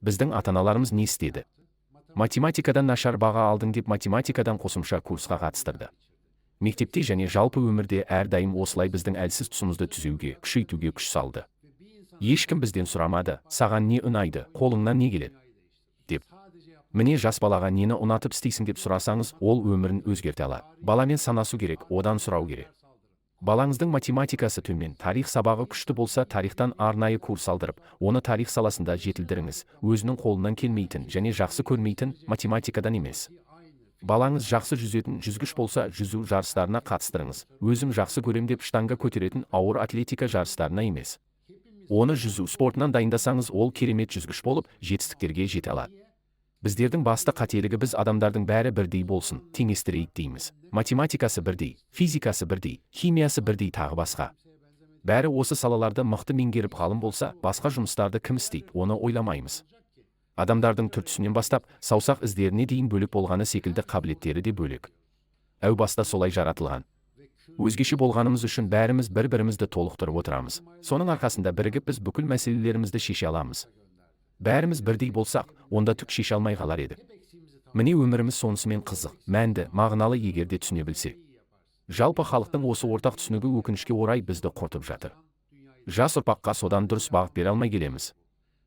Біздің ата-аналарымыз не істеді? Математикадан нашар баға алдың деп математикадан қосымша курсқа қатыстырды. Мектепте және жалпы өмірде әрдайым осылай біздің әлсіз тұсымызды түзеуге, күшейтуге күш салды. Ешкім бізден сұрамады, саған не ұнайды, қолыңнан не келеді деп. Міне жас балаға нені ұнатып істейсің деп сұрасаңыз, ол өмірін өзгерте алады. Баламен санасу керек, одан сұрау керек. Балаңыздың математикасы төмен, тарих сабағы күшті болса, тарихтан арнайы курс алдырып, оны тарих саласында жетілдіріңіз. Өзінің қолынан келмейтін және жақсы көрмейтін математикадан емес. Балаңыз жақсы жүзетін жүзгіш болса, жүзу жарыстарына қатыстырыңыз. Өзім жақсы көрем деп штанга көтеретін ауыр атлетика жарыстарына емес. Оны жүзу спортынан дайындасаңыз, ол керемет жүзгіш болып, жетістіктерге жете алады. Біздердің басты қателігі біз адамдардың бәрі бірдей болсын, теңестірейік дейміз. Математикасы бірдей, физикасы бірдей, химиясы бірдей тағы басқа. Бәрі осы салаларды мықты меңгеріп ғалым болса, басқа жұмыстарды кім істейді, оны ойламаймыз. Адамдардың түр-түсінен бастап, саусақ іздеріне дейін бөлек болғаны секілді қабілеттері де бөлек. Әу баста солай жаратылған. Өзгеше болғанымыз үшін бәріміз бір-бірімізді толықтырып отырамыз. Соның арқасында бірігіп біз бүкіл мәселелерімізді шеше аламыз. Бәріміз бірдей болсақ, онда түк шеше алмай қалар едік. Міне өміріміз сонысымен қызық, мәнді, мағыналы егерде түсіне білсе. Жалпы халықтың осы ортақ түсінігі өкінішке орай бізді құртып жатыр. Жас ұрпаққа содан дұрыс бағыт бере алмай келеміз.